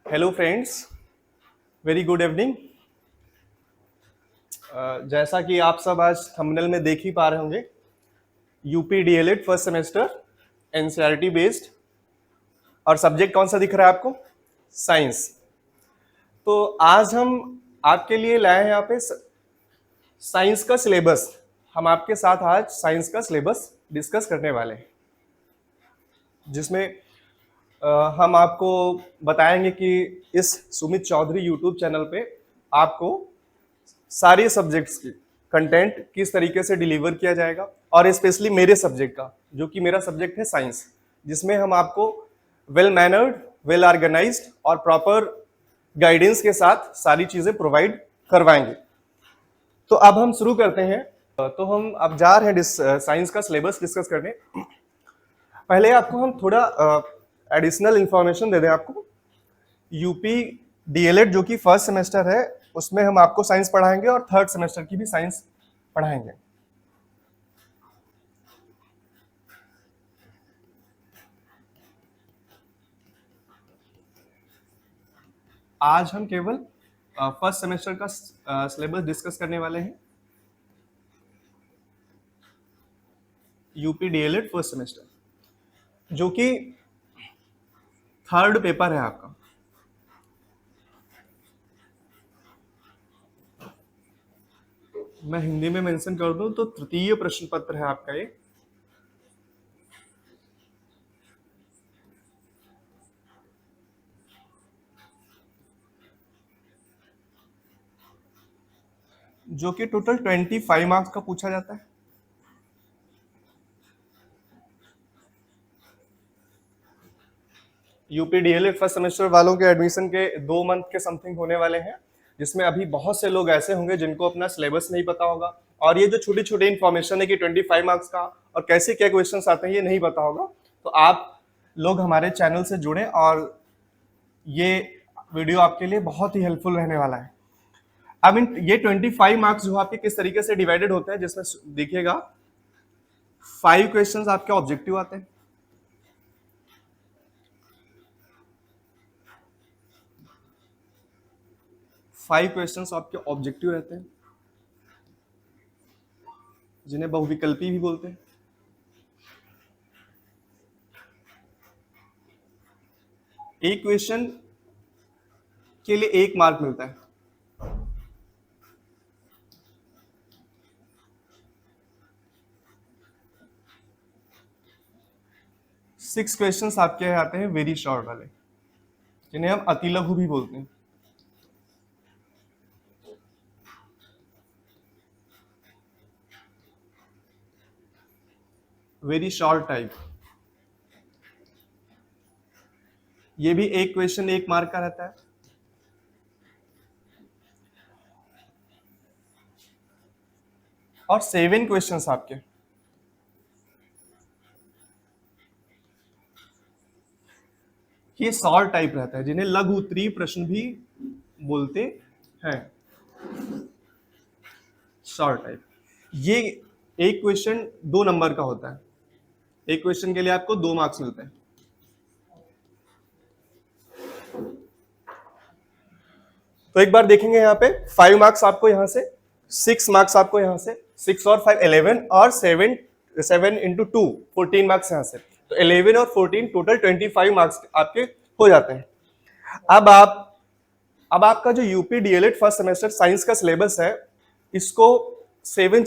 Hello friends, very good evening. जैसा कि आप सब आज थंबनेल में देख ही पा रहे होंगे, UP DElEd first semester NCERT based. और सब्जेक्ट कौन सा दिख रहा है आपको? साइंस। तो आज हम आपके लिए लाए हैं यहाँ पे साइंस का सिलेबस। हम आपके साथ आज साइंस का सिलेबस डिस्कस करने वाले हैं, जिसमें हम आपको बताएंगे कि इस सुमित चौधरी यूट्यूब चैनल पे आपको सारे सब्जेक्ट्स की कंटेंट किस तरीके से डिलीवर किया जाएगा, और स्पेशली मेरे सब्जेक्ट का, जो कि मेरा सब्जेक्ट है साइंस, जिसमें हम आपको वेल मैनर्ड, वेल ऑर्गेनाइज्ड और प्रॉपर गाइडेंस के साथ सारी चीजें प्रोवाइड करवाएंगे। तो अब हम शुरू करते हैं। तो हम अब जा रहे हैं साइंस का सिलेबस डिस्कस करने। पहले आपको हम थोड़ा एडिशनल इंफॉर्मेशन दे दें आपको। यूपी डीएलएड जो कि फर्स्ट सेमेस्टर है, उसमें हम आपको साइंस पढ़ाएंगे और थर्ड सेमेस्टर की भी साइंस पढ़ाएंगे। आज हम केवल फर्स्ट सेमेस्टर का सिलेबस डिस्कस करने वाले हैं। यूपी डीएलएड फर्स्ट सेमेस्टर, जो कि थर्ड पेपर है आपका। मैं हिंदी में मेंशन कर दूं तो तृतीय प्रश्न पत्र है आपका ये। जो कि टोटल 25 मार्क्स का पूछा जाता है। यूपी डीएलएड फर्स्ट सेमेस्टर वालों के एडमिशन के 2 मंथ के समथिंग होने वाले हैं, जिसमें अभी बहुत से लोग ऐसे होंगे जिनको अपना सिलेबस नहीं पता होगा, और ये जो छोटी छोटी इन्फॉर्मेशन है कि 25 मार्क्स का और कैसे क्या क्वेश्चन आते हैं ये नहीं पता होगा। तो आप लोग हमारे चैनल से जुड़े, और ये वीडियो आपके लिए बहुत ही हेल्पफुल रहने वाला है। आई मीन ये 25 मार्क्स जो आपके किस तरीके से डिवाइडेड होते हैं, जिसमें देखिएगा 5 क्वेश्चंस आपके ऑब्जेक्टिव आते हैं, 5 क्वेश्चंस आपके ऑब्जेक्टिव रहते हैं, जिन्हें बहुविकल्पी भी बोलते हैं। एक क्वेश्चन के लिए 1 मार्क मिलता है। सिक्स क्वेश्चंस आपके आते हैं वेरी शॉर्ट वाले, जिन्हें हम अति लघु भी बोलते हैं। वेरी शॉर्ट टाइप, ये भी एक क्वेश्चन 1 मार्क का रहता है। और 7 क्वेश्चंस आपके ये शॉर्ट टाइप रहता है, जिन्हें लघु उत्तरीय प्रश्न भी बोलते हैं। शॉर्ट टाइप, ये एक क्वेश्चन 2 नंबर का होता है। एक क्वेश्चन के लिए आपको 2 मार्क्स मिलते हैं। तो एक बार देखेंगे यहाँ पे 5 मार्क्स आपको यहाँ से, 6 मार्क्स आपको यहाँ से, 6 और 5 11, और 7 इंटू 2 14 मार्क्स यहाँ से। तो 11 और 14 टोटल 25 मार्क्स आपके हो जाते हैं। अब आपका जो UP DElEd first semester science का सिलेबस है, इसको 7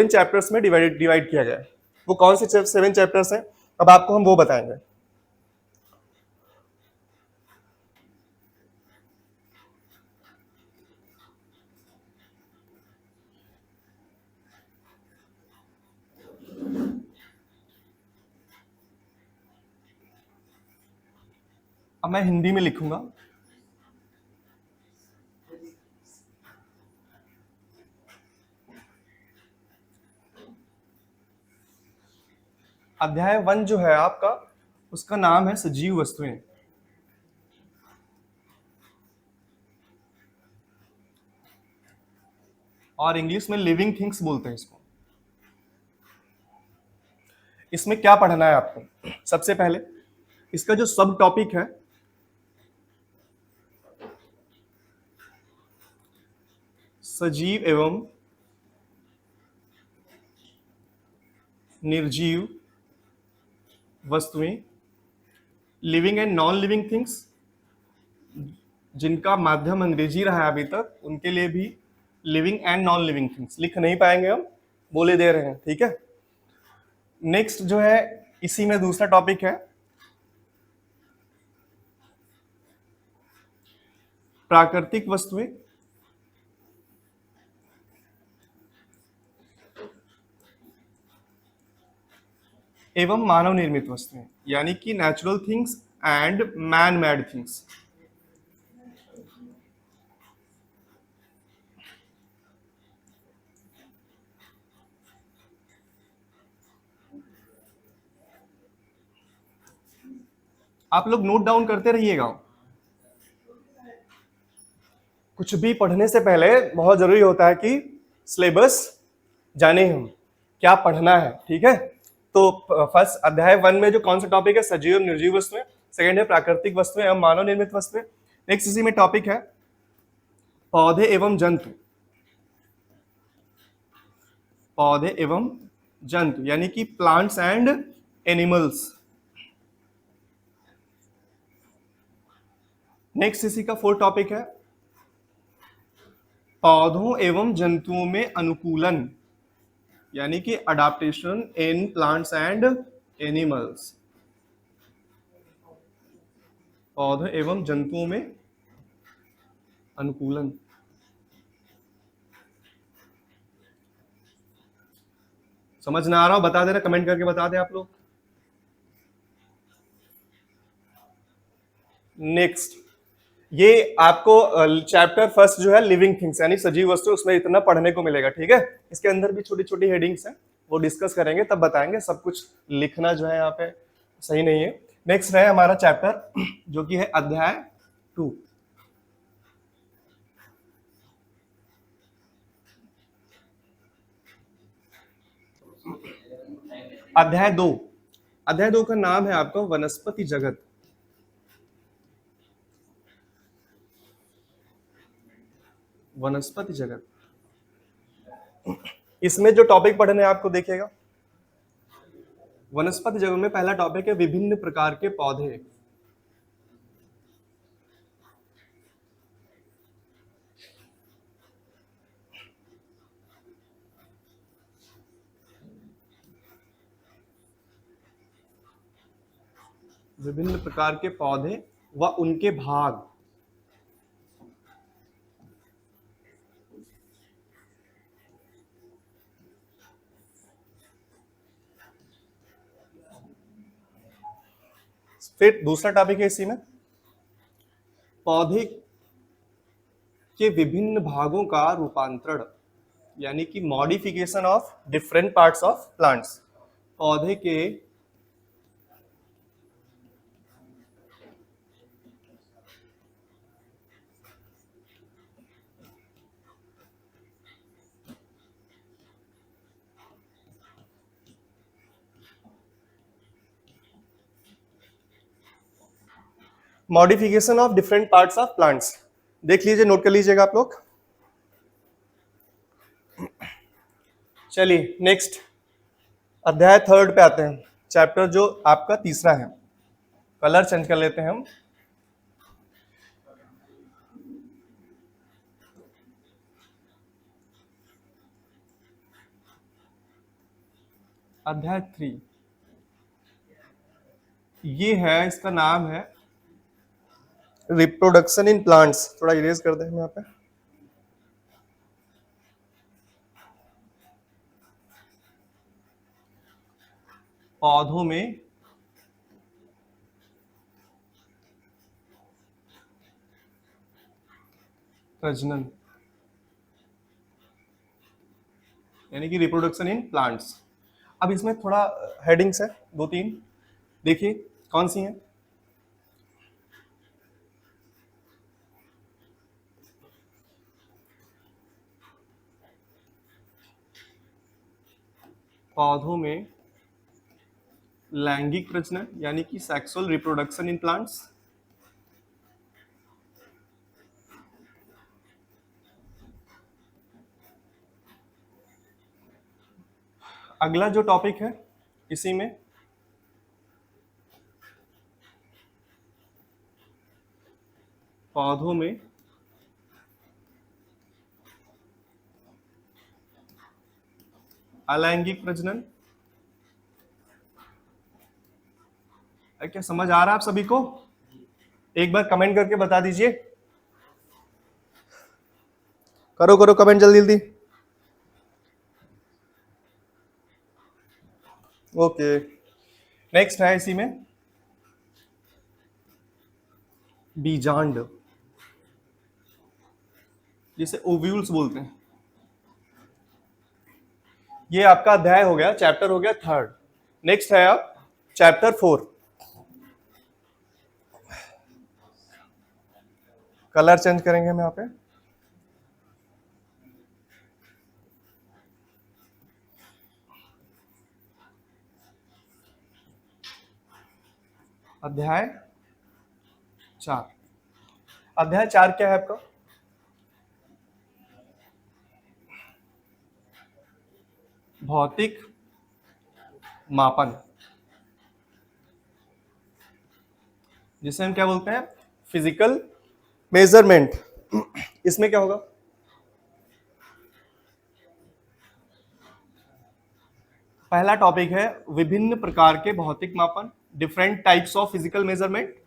चैप्टर्स में डिवाइड किया गया है। वो कौन से 7 चैप्टर्स हैं, अब आपको हम वो बताएंगे। अब मैं हिंदी में लिखूंगा। अध्याय 1 जो है आपका, उसका नाम है सजीव वस्तुएं, और इंग्लिश में लिविंग थिंग्स बोलते हैं इसको। इसमें क्या पढ़ना है आपको? सबसे पहले इसका जो सब टॉपिक है, सजीव एवं निर्जीव वस्तुएं, living and non living things, जिनका माध्यम अंग्रेजी रहा है अभी तक उनके लिए भी living and non living things लिख नहीं पाएंगे हम, बोले दे रहे हैं, ठीक है। नेक्स्ट जो है इसी में दूसरा टॉपिक है प्राकृतिक वस्तुएं एवं मानव निर्मित वस्तुएं, यानी कि natural things and man made things. आप लोग नोट डाउन करते रहिएगा, कुछ भी पढ़ने से पहले बहुत जरूरी होता है कि सिलेबस जाने हम क्या पढ़ना है, ठीक है। तो फर्स्ट अध्याय 1 में जो कौन सा टॉपिक है, सजीव और निर्जीव वस्तुएं, सेकंड है प्राकृतिक वस्तुएं एवं मानव निर्मित वस्तुएं, नेक्स्ट इसी में टॉपिक है पौधे एवं जंतु, पौधे एवं जंतु यानी कि प्लांट्स एंड एनिमल्स। नेक्स्ट इसी का फोर्थ टॉपिक है पौधों एवं जंतुओं में अनुकूलन, यानी कि adaptation in plants and animals, पौधों एवं जंतुओं में अनुकूलन। समझ ना आ रहा हो बता देना, कमेंट करके बता दे आप लोग। नेक्स्ट ये आपको चैप्टर फर्स्ट जो है लिविंग थिंग्स यानी सजीव वस्तु, उसमें इतना पढ़ने को मिलेगा, ठीक है। इसके अंदर भी छोटी छोटी हेडिंग्स हैं, वो डिस्कस करेंगे तब बताएंगे, सब कुछ लिखना जो है यहाँ पे सही नहीं है। नेक्स्ट है हमारा चैप्टर जो कि है अध्याय 2, अध्याय 2। अध्याय 2 का नाम है आपका वनस्पति जगत। वनस्पति जगत, इसमें जो टॉपिक पढ़ने हैं आपको देखिएगा, वनस्पति जगत में पहला टॉपिक है विभिन्न प्रकार के पौधे। विभिन्न प्रकार के पौधे व उनके भाग। फिर दूसरा टॉपिक है इसी में पौधे के विभिन्न भागों का रूपांतरण, यानी कि modification of different parts of plants. पौधे के modification of different parts of plants, देख लीजिए, नोट कर लीजिएगा आप लोग। चलिए नेक्स्ट अध्याय 3 पे आते हैं, चैप्टर जो आपका तीसरा है। कलर चेंज कर लेते हैं हम। अध्याय 3 ये है, इसका नाम है रिप्रोडक्शन इन प्लांट्स। थोड़ा इरेज कर दें हम यहाँ पे। पौधों में प्रजनन, यानी कि रिप्रोडक्शन इन प्लांट्स। अब इसमें थोड़ा हेडिंग्स है 2-3, देखिए कौन सी हैं। पौधों में लैंगिक प्रजनन, यानी कि सेक्सुअल रिप्रोडक्शन इन प्लांट्स। अगला जो टॉपिक है इसी में पौधों में अलैंगिक प्रजनन। क्या समझ आ रहा है आप सभी को? एक बार कमेंट करके बता दीजिए। करो करो कमेंट जल्दी जल्दी। ओके, नेक्स्ट है इसी में बीजांड, जिसे ओव्यूल्स बोलते हैं। ये आपका अध्याय हो गया, चैप्टर हो गया 3rd। नेक्स्ट है आप चैप्टर 4। कलर चेंज करेंगे हम यहाँ पे। अध्याय 4। अध्याय 4 क्या है आपका? भौतिक मापन, जिसे हम क्या बोलते हैं? Physical measurement. इसमें क्या होगा? पहला टॉपिक है विभिन्न प्रकार के भौतिक मापन, different types of physical measurement.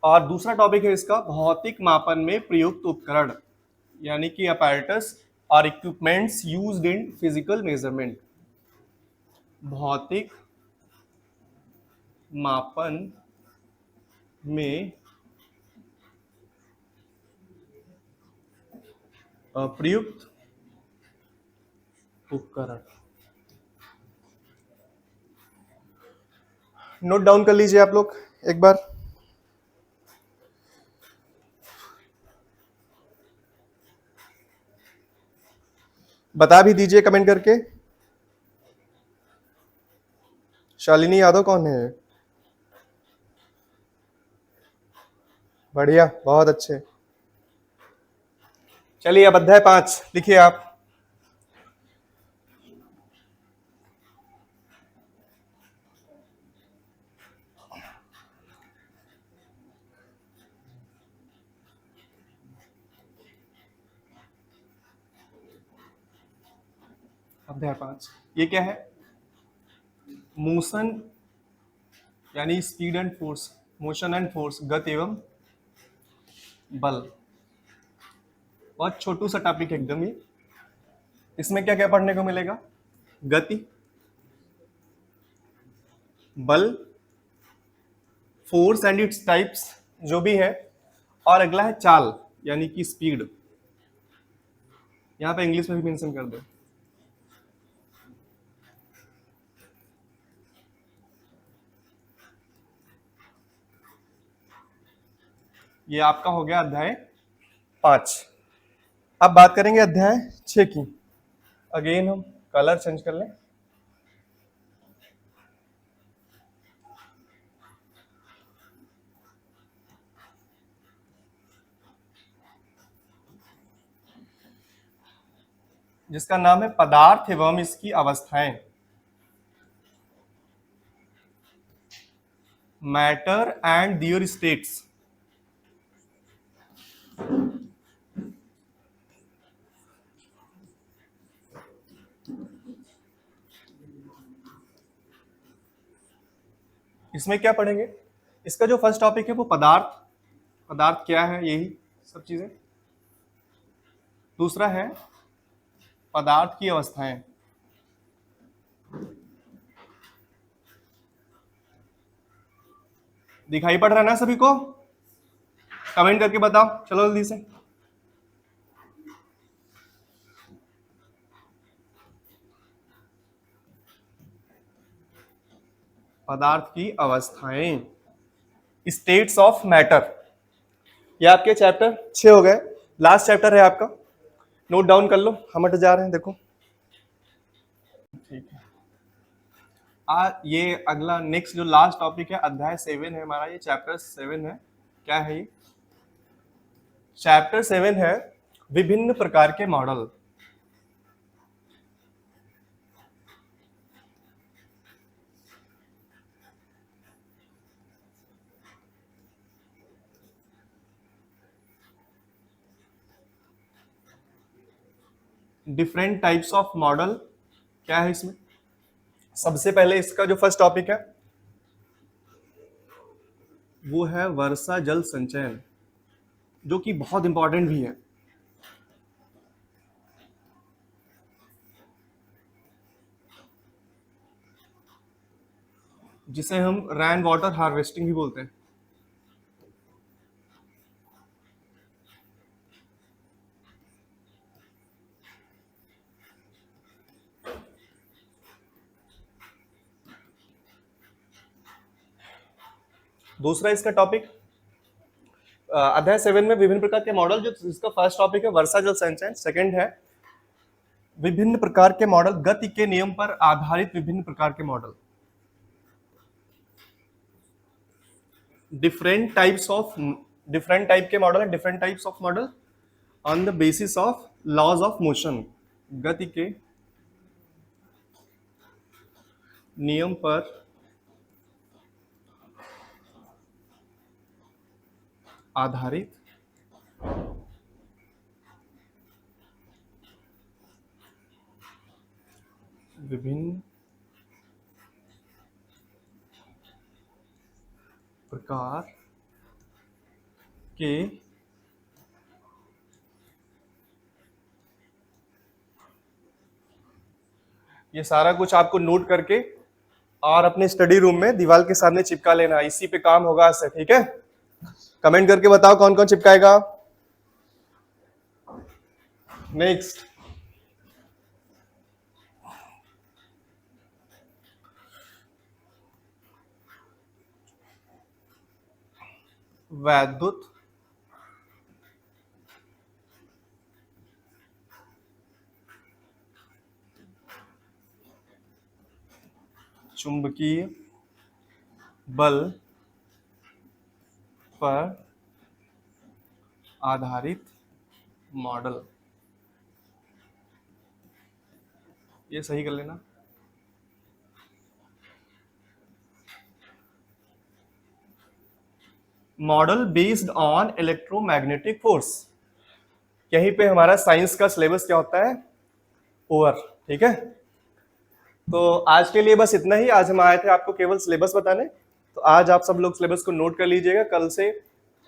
और दूसरा टॉपिक है इसका भौतिक मापन में प्रयुक्त उपकरण, यानी कि अपैरेटस और equipments used in physical measurement. भौतिक मापन में प्रयुक्त उपकरण। नोट डाउन कर लीजिए आप लोग एक बार। बता भी दीजिए कमेंट करके। शालिनी यादव कौन है? बढ़िया, बहुत अच्छे। चलिए अब अध्याय 5 लिखिए आप। अध्याय 5 ये क्या है? मोशन यानी speed and force, motion and force, गति एवं बल। बहुत छोटू सा टॉपिक है एकदम ये। इसमें क्या क्या पढ़ने को मिलेगा? गति, बल, फोर्स एंड इट्स टाइप्स जो भी है, और अगला है चाल यानी कि स्पीड। यहां पे इंग्लिश में भी मेंशन कर दो। ये आपका हो गया अध्याय 5। अब बात करेंगे अध्याय 6 की। अगेन हम कलर चेंज कर लें। जिसका नाम है पदार्थ एवं इसकी अवस्थाएं। Matter and their states. इसमें क्या पढ़ेंगे? इसका जो फर्स्ट टॉपिक है वो पदार्थ, पदार्थ क्या है, यही सब चीजें। दूसरा है पदार्थ की अवस्थाएं। दिखाई पड़ रहा है ना सभी को? कमेंट करके बताओ चलो जल्दी से। पदार्थ की अवस्थाएं, स्टेट्स ऑफ मैटर। ये आपके चैप्टर 6 हो गए, लास्ट चैप्टर है आपका। नोट डाउन कर लो, हम हट जा रहे हैं, देखो ठीक है। ये अगला नेक्स्ट जो लास्ट टॉपिक है अध्याय 7 है हमारा, ये चैप्टर 7 है। क्या है ये? चैप्टर 7 है विभिन्न प्रकार के model. Different types of model. क्या है इसमें? सबसे पहले इसका जो फर्स्ट टॉपिक है वो है वर्षा जल संचयन, जो कि बहुत इंपॉर्टेंट भी है। जिसे हम रेन वाटर हार्वेस्टिंग भी बोलते हैं। दूसरा इसका टॉपिक अध्याय 7 में विभिन्न प्रकार के मॉडल, जो इसका फर्स्ट टॉपिक है वर्षा जल संचयन। सेकंड है विभिन्न प्रकार के मॉडल, गति के नियम पर आधारित विभिन्न प्रकार के मॉडल। डिफरेंट टाइप के मॉडल है, different types of model on the basis of laws of motion, गति के नियम पर आधारित विभिन्न प्रकार के ये सारा कुछ आपको नोट करके और अपने स्टडी रूम में दीवार के सामने चिपका लेना, इसी पे काम होगा आज से, ठीक है? कमेंट करके बताओ कौन कौन चिपकाएगा। नेक्स्ट, वैद्युत चुंबकीय बल पर आधारित मॉडल। ये सही कर लेना। Model based on electromagnetic force. यहीं पे हमारा साइंस का सिलेबस क्या होता है, ओवर, ठीक है? तो आज के लिए बस इतना ही। आज हम आए थे आपको केवल सिलेबस बताने, तो आज आप सब लोग सिलेबस को नोट कर लीजिएगा। कल से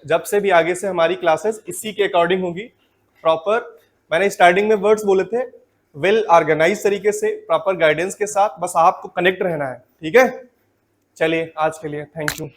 जब से भी आगे से हमारी क्लासेस इसी के अकॉर्डिंग होगी, प्रॉपर, मैंने स्टार्टिंग में वर्ड्स बोले थे, वेल ऑर्गेनाइज तरीके से, प्रॉपर गाइडेंस के साथ, बस आपको कनेक्ट रहना है, ठीक है? चलिए आज के लिए थैंक यू।